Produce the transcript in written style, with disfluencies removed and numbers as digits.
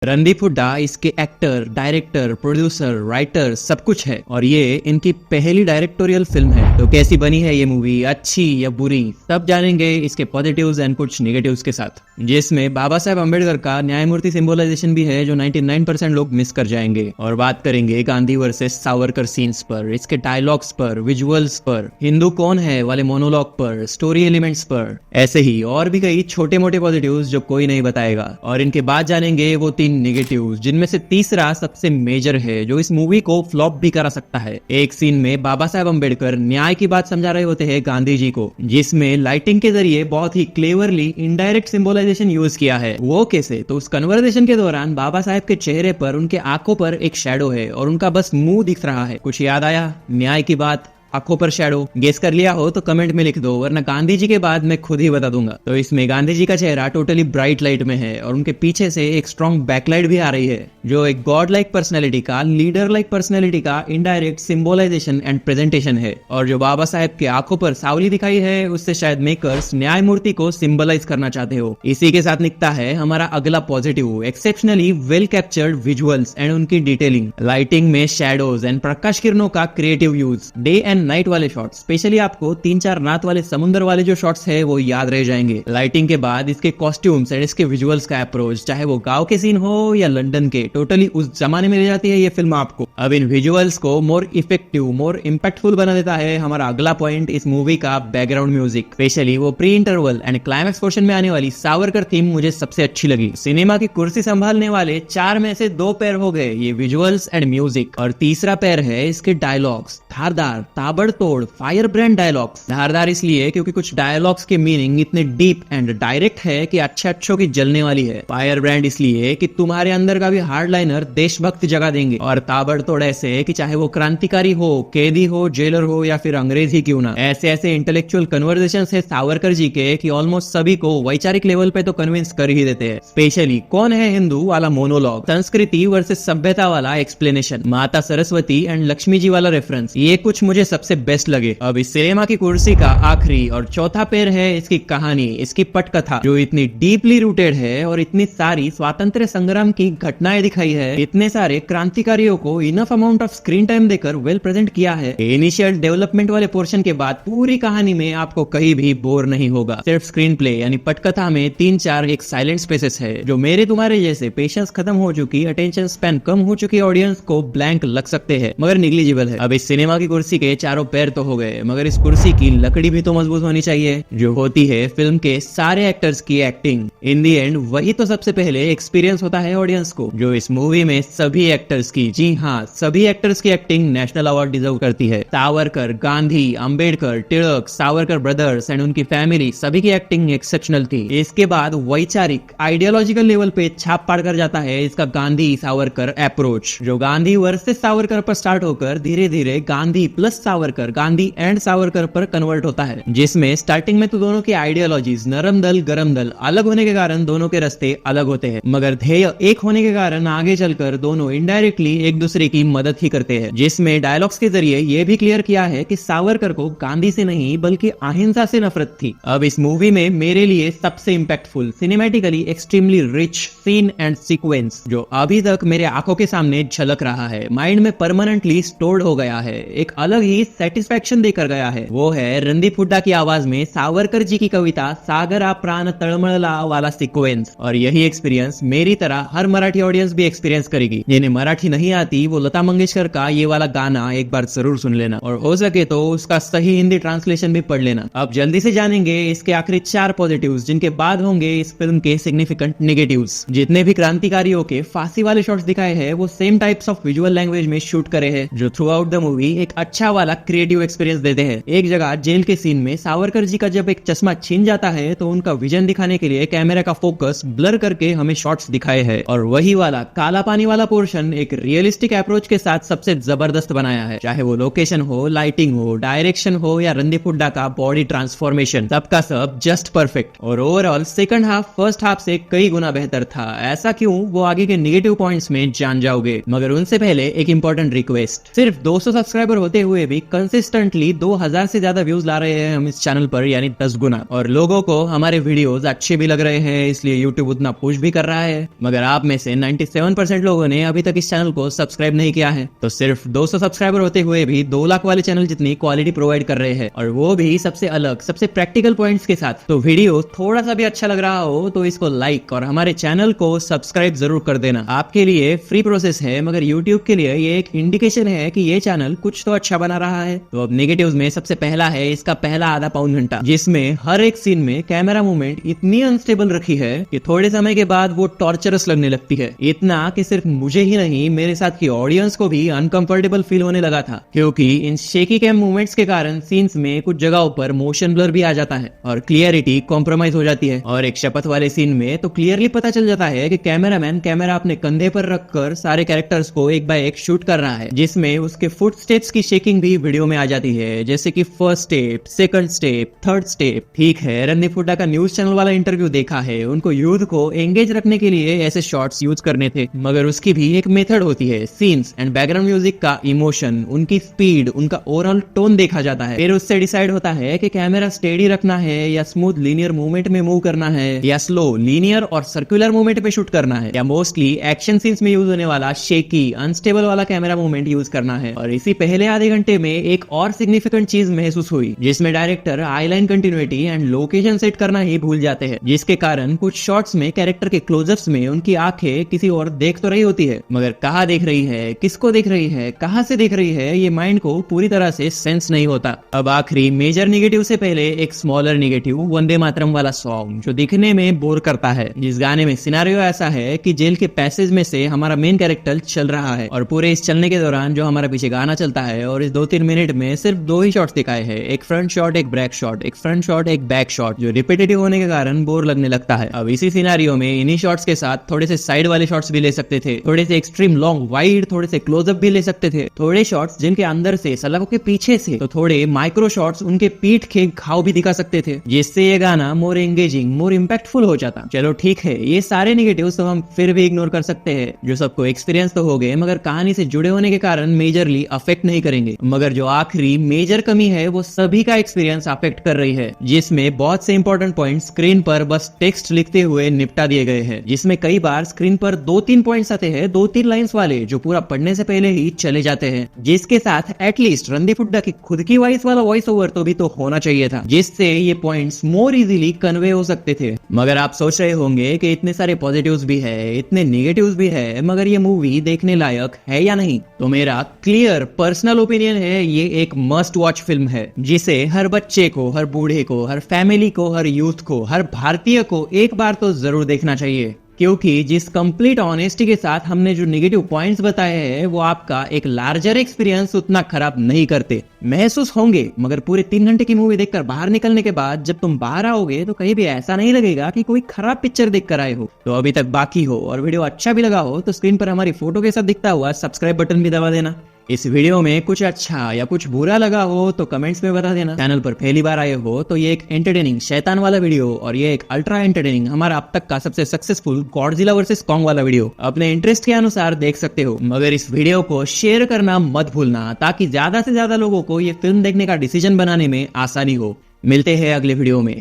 रणदीप हुड्डा इसके actor, director, producer, writer सब कुछ है और ये इनकी पहली डायरेक्टोरियल फिल्म है। तो कैसी बनी है ये मूवी, अच्छी या बुरी, सब जानेंगे इसके पॉजिटिव्स एंड कुछ नेगेटिव्स के साथ, जिसमें बाबा साहेब अम्बेडकर का न्यायमूर्ति सिंबोलाइजेशन भी है जो 99% लोग मिस कर जाएंगे। और बात करेंगे गांधी वर्सेस सावरकर सीन्स पर, इसके डायलॉग्स पर, विजुअल्स पर, हिंदू कौन है वाले मोनोलॉग पर, स्टोरी एलिमेंट्स पर, ऐसे ही और भी कई छोटे मोटे पॉजिटिव्स जो कोई नहीं बताएगा। और इनके बाद जानेंगे वो नेगेटिव्स, जिनमें से तीसरा सबसे मेजर है जो इस मूवी को फ्लॉप भी करा सकता है। एक सीन में बाबा साहेब अम्बेडकर न्याय की बात समझा रहे होते हैं गांधी जी को, जिसमें लाइटिंग के जरिए बहुत ही क्लेवरली इनडायरेक्ट सिंबलाइजेशन यूज किया है। वो कैसे? तो उस कन्वर्सेशन के दौरान बाबा साहेब के चेहरे पर, उनके आंखों पर एक शैडो है और उनका बस मुंह दिख रहा है। कुछ याद आया? न्याय की बात, आंखों पर शैडो। गेस कर लिया हो तो कमेंट में लिख दो, वरना गांधी जी के बाद मैं खुद ही बता दूंगा। तो इसमें गांधी जी का चेहरा टोटली ब्राइट लाइट में है और उनके पीछे से एक स्ट्रॉन्ग बैकलाइट भी आ रही है, जो एक गॉड लाइक पर्सनैलिटी का, लीडर लाइक पर्सनैलिटी का इनडायरेक्ट सिंबलाइजेशन एंड प्रेजेंटेशन है। और जो बाबा साहेब के आंखों पर सावली दिखाई है, उससे शायद मेकर्स न्यायमूर्ति को सिंबलाइज करना चाहते हो। इसी के साथ निकलता है हमारा अगला positive, exceptionally well captured visuals and उनकी डिटेलिंग, लाइटिंग में शैडोज एंड प्रकाश किरणों का creative use, day and night वाले शॉट्स, स्पेशली आपको 3-4 रात वाले समुद्र वाले जो शॉट्स है वो याद रह जाएंगे। लाइटिंग के बाद इसके कॉस्ट्यूम्स एंड इसके विजुअल्स का अप्रोच, चाहे वो गांव के सीन हो या लंदन के, टोटली उस जमाने में ले जाती है ये फिल्म आपको। अब इन विजुअल्स को मोर इफेक्टिव, मोर इंपैक्टफुल बना देता है हमारा अगला पॉइंट, इस मूवी का बैकग्राउंड म्यूजिक, स्पेशली वो pre interval and climax portion में आने वाली सावरकर थीम मुझे सबसे अच्छी लगी। सिनेमा की कुर्सी संभालने वाले 4 में से 2 पैर हो गए ये विजुअल्स एंड म्यूजिक, और तीसरा पैर है इसके डायलॉग्स, धारदार, ताबड़तोड़, फायर ब्रांड डायलॉग्स। धारदार इसलिए क्योंकि कुछ डायलॉग्स के मीनिंग इतने डीप एंड डायरेक्ट है कि अच्छों की जलने वाली है। फायर ब्रांड इसलिए कि तुम्हारे अंदर का भी हार्डलाइनर देशभक्त जगा देंगे, और ताबड़तोड़ ऐसे कि चाहे वो क्रांतिकारी हो, कैदी हो, जेलर हो या फिर अंग्रेज ही क्यों ना, ऐसे ऐसे इंटेलेक्चुअल कन्वर्सेशन है सावरकर जी के कि ऑलमोस्ट सभी को वैचारिक लेवल पे तो कन्विंस कर ही देते हैं। स्पेशली कौन है हिंदू वाला मोनोलॉग, संस्कृति वर्सेस सभ्यता वाला एक्सप्लेनेशन, माता सरस्वती एंड लक्ष्मी जी वाला रेफरेंस, ये कुछ मुझे सबसे बेस्ट लगे। अब इस सिनेमा की कुर्सी का आखिरी और चौथा पैर है इसकी कहानी, इसकी पटकथा, जो इतनी डीपली रूटेड है और इतनी सारी स्वातंत्र्य संग्राम की घटनाएं दिखाई है, इतने सारे क्रांतिकारियों को enough amount of screen time देकर वेल प्रेजेंट किया है। इनिशियल डेवलपमेंट वाले पोर्शन के बाद पूरी कहानी में आपको कहीं भी बोर नहीं होगा। सिर्फ स्क्रीन प्ले यानी पटकथा में 3-4 एक साइलेंट स्पेसेस है जो मेरे तुम्हारे जैसे पेशेंस खत्म हो चुकी, अटेंशन स्पैन कम हो चुकी ऑडियंस को ब्लैंक लग सकते हैं, मगर निग्लिजिबल है। अब इस सिनेमा की कुर्सी के चारों पैर तो हो गए, मगर इस कुर्सी की लकड़ी भी तो मजबूत होनी चाहिए, जो होती है फिल्म के सारे एक्टर्स की एक्टिंग। इन दी एंड वही तो सबसे पहले एक्सपीरियंस होता है ऑडियंस को, जो इस मूवी में सभी एक्टर्स की, जी हाँ सभी एक्टर्स की एक्टिंग नेशनल अवार्ड डिजर्व करती है। सावरकर, गांधी, अंबेडकर, टिळक, सावरकर ब्रदर्स एंड उनकी फैमिली, सभी की एक्टिंग एक्सेप्शनल थी। इसके बाद वैचारिक आइडियोलॉजिकल लेवल पे छाप पाड़ कर जाता है इसका गांधी सावरकर अप्रोच, जो गांधी वर्सेस सावरकर पर स्टार्ट होकर धीरे धीरे गांधी प्लस सावरकर, गांधी एंड सावरकर पर कन्वर्ट होता है, जिसमें स्टार्टिंग में तो दोनों की आइडियोलॉजीज, नरम दल गरम दल, अलग होने के कारण दोनों के रास्ते अलग होते हैं, मगर ध्येय एक होने के कारण आगे चलकर दोनों इनडायरेक्टली एक दूसरे की मदद ही करते हैं। जिसमें डायलॉग्स के जरिए ये भी क्लियर किया है कि सावरकर को गांधी से नहीं बल्कि अहिंसा से नफरत थी। अब इस मूवी में मेरे लिए सबसे impactful, cinematically extremely rich scene and sequence जो अभी तक मेरे आंखों के सामने झलक रहा है, माइंड में परमानेंटली स्टोर्ड हो गया है, एक अलग ही सेटिस्फैक्शन देकर गया है, वो है रणदीप हुड्डा की आवाज में सावरकर जी की कविता सागरा प्राण तळमळला वाला सीक्वेंस। और यही एक्सपीरियंस मेरी तरह हर मराठी ऑडियंस भी एक्सपीरियंस करेगी। जिन्हें मराठी नहीं आती वो लता मंगेशकर का ये वाला गाना एक बार जरूर सुन लेना, और हो सके तो उसका सही हिंदी ट्रांसलेशन भी पढ़ लेना। अब जल्दी से जानेंगे इसके आखिरी 4 पॉजिटिव्स, जिनके बाद होंगे इस फिल्म के सिग्निफिकेंट नेगेटिव्स। जितने भी क्रांतिकारियों के फांसी वाले शॉट्स दिखाए हैं वो same types of visual language में शूट करे हैं, जो थ्रू आउट द मूवी एक अच्छा वाला क्रिएटिव एक्सपीरियंस देते हैं। एक जगह जेल के सीन में सावरकर जी का जब एक चश्मा छीन जाता है तो उनका विजन दिखाने के लिए कैमरा का फोकस ब्लर करके हमें शॉट्स दिखाए हैं, और वही वाला काला पानी वाला पोर्शन एक रियलिस्टिक अप्रोच के साथ सबसे जबरदस्त बनाया है। चाहे वो लोकेशन हो, लाइटिंग हो, डायरेक्शन हो या रणदीप हुड्डा का बॉडी ट्रांसफॉर्मेशन, सबका सब जस्ट परफेक्ट। और overall second half first half से कई गुना बेहतर था। ऐसा क्यों, वो आगे के नेगेटिव पॉइंट्स में जान जाओगे, मगर उनसे पहले एक इंपॉर्टेंट रिक्वेस्ट, सिर्फ 200 सब्सक्राइबर होते हुए भी कंसिस्टेंटली 2000 से ज्यादा व्यूज ला रहे हैं हम इस चैनल पर, यानी 10 गुना। और लोगों को हमारे वीडियोस अच्छे भी लग रहे हैं, इसलिए यूट्यूब उतना पुश भी कर रहा है। मगर आप में से 97% लोगों ने अभी तक इस चैनल को सब्सक्राइब नहीं किया है। तो सिर्फ 200 सब्सक्राइबर होते हुए भी 2 लाख वाले चैनल जितनी क्वालिटी प्रोवाइड कर रहे हैं, और वो भी सबसे अलग, सबसे प्रैक्टिकल पॉइंट्स के साथ। तो वीडियो थोड़ा सा भी अच्छा लग रहा हो तो इसको लाइक और हमारे चैनल को सब्सक्राइब जरूर कर देना। आपके लिए फ्री प्रोसेस है, मगर यूट्यूब के लिए ये एक इंडिकेशन है कि ये चैनल कुछ तो अच्छा बना रहा है। तो अब नेगेटिव्स में सबसे पहला है इसका पहला आधा पौन घंटा, जिसमें हर एक सीन में कैमरा मूवमेंट इतनी अनस्टेबल रखी है कि थोड़े समय के बाद वो टॉर्चरस लगने लगती है। इतना कि सिर्फ मुझे ही नहीं, मेरे साथ की ऑडियंस को भी अनकंफर्टेबल फील होने लगा था, क्योंकि इन शेकी कैम मूवमेंट्स के कारण सीन्स में कुछ जगहों पर मोशन ब्लर भी आ जाता है और क्लियरिटी कॉम्प्रोमाइज हो जाती है। और एक शपथ वाले सीन में तो क्लियरली पता चल जाता है कि कैमरामैन कैमरा अपने कंधे पर रखकर सारे कैरेक्टर्स को एक बाय एक शूट कर रहा है, जिसमें उसके फुट स्टेप्स की शेकिंग भी वीडियो में आ जाती है, जैसे कि first step, second step, third step. ठीक है, रणदीप हुड्डा का न्यूज चैनल वाला इंटरव्यू देखा है, उनको यूथ को एंगेज रखने के लिए ऐसे शॉट्स यूज करने थे, मगर उसकी भी एक मेथड होती है। सीन्स एंड बैकग्राउंड म्यूजिक का इमोशन, उनकी स्पीड, उनका ओवरऑल टोन देखा जाता है। फिर उससे डिसाइड होता है कि कैमरा स्टेडी रखना है या स्मूथ लीनियर मूवमेंट में मूव करना है, या स्लो लीनियर और सर्कुलर मूवमेंट पे शूट करना है, या मोस्टली एक्शन सीन्स में यूज होने वाला शेकी अनस्टेबल वाला कैमरा मूवमेंट यूज करना है। और इसी पहले आधे घंटे में एक और सिग्निफिकेंट चीज महसूस हुई, जिसमें director आईलाइन continuity and location set करना ही भूल जाते हैं, जिसके कारण कुछ शॉट्स में कैरेक्टर के क्लोजअप्स में उनकी आंखें किसी और देख तो रही होती है, मगर कहाँ देख रही है, किसको देख रही है, कहाँ से देख रही है, ये माइंड को पूरी तरह से सेंस नहीं होता। अब आखिरी मेजर नेगेटिव से पहले एक स्मॉलर नेगेटिव, वंदे मातरम वाला सॉन्ग, जो दिखने में बोर करता है। जिस गाने में सिनारियो ऐसा है कि जेल के पैसेज में से हमारा मेन कैरेक्टर चल रहा है, और पूरे इस चलने के दौरान जो हमारा पीछे गाना चलता है, और इस 2-3 मिनट में सिर्फ 2 ही शॉट्स दिखाए हैं, एक फ्रंट शॉट, एक बैक शॉट, एक फ्रंट शॉट, एक बैक शॉट, जो रिपीटेटिव होने के कारण बोर लगने लगता है। अब इसी सिनारियो में इन्हीं शॉट्स के साथ थोड़े से साइड वाले शॉट्स भी ले सकते थे, थोड़े से एक्सट्रीम लॉन्ग वाइड, थोड़े से क्लोजअप भी ले सकते थे, थोड़े शॉट्स जिनके अंदर से सलाखों के पीछे से, तो थोड़े माइक्रो शॉट्स उनके पीठ के घाव भी दिखा सकते थे, जिससे ये गाना मोर एंगेजिंग, मोर इंपैक्टफुल हो जाता। चलो ठीक है, ये सारे नेगेटिव्स तो हम फिर भी इग्नोर कर सकते हैं, जो सबको एक्सपीरियंस तो हो गए, मगर कहानी से जुड़े होने के कारण मेजरली अफेक्ट नहीं करेंगे। मगर जो आखिरी मेजर कमी है वो सभी का एक्सपीरियंस अफेक्ट कर रही है, जिसमें बहुत से इंपॉर्टेंट पॉइंट स्क्रीन पर बस टेक्स्ट लिखते हुए निपटा दिए गए हैं, जिसमें कई बार स्क्रीन पर 2-3 पॉइंट्स आते हैं, 2-3 लाइंस वाले, जो पूरा पढ़ने से पहले ही चले जाते हैं, जिसके साथ एटलीस्ट रणदीप हुड्डा की खुद की वॉइस वाला वॉइस ओवर तो भी तो होना चाहिए था, जिससे ये पॉइंट्स मोर इजीली कन्वे हो सकते थे। मगर आप सोच रहे होंगे कि इतने सारे पॉजिटिव्स भी है, इतने नेगेटिव्स भी है, मगर ये मूवी देखने लायक है या नहीं? तो मेरा क्लियर पर्सनल ओपिनियन है, ये एक मस्ट वॉच फिल्म है, जिसे हर बच्चे को, हर बूढ़े को, हर फैमिली को, हर यूथ को, हर भारतीय को एक बार तो जरूर देखना चाहिए। क्योंकि जिस कंप्लीट ऑनेस्टी के साथ हमने जो नेगेटिव पॉइंट्स बताए हैं, वो आपका एक लार्जर एक्सपीरियंस उतना खराब नहीं करते। महसूस होंगे, मगर पूरे 3 घंटे की मूवी देखकर बाहर निकलने के बाद जब तुम बाहर आओगे तो कहीं भी ऐसा नहीं लगेगा कि कोई खराब पिक्चर देख कर आए हो। तो अभी तक बाकी हो और वीडियो अच्छा भी लगा हो तो स्क्रीन पर हमारी फोटो के साथ दिखता हुआ सब्सक्राइब बटन भी दबा देना। इस वीडियो में कुछ अच्छा या कुछ बुरा लगा हो तो कमेंट्स में बता देना। चैनल पर पहली बार आए हो तो ये एक एंटरटेनिंग शैतान वाला वीडियो, और ये एक अल्ट्रा एंटरटेनिंग हमारा अब तक का सबसे सक्सेसफुल गॉडजिला वर्सेस कॉन्ग वाला वीडियो अपने इंटरेस्ट के अनुसार देख सकते हो। मगर इस वीडियो को शेयर करना मत भूलना, ताकि ज्यादा से ज्यादा लोगों को ये फिल्म देखने का डिसीजन बनाने में आसानी हो। मिलते हैं अगले वीडियो में।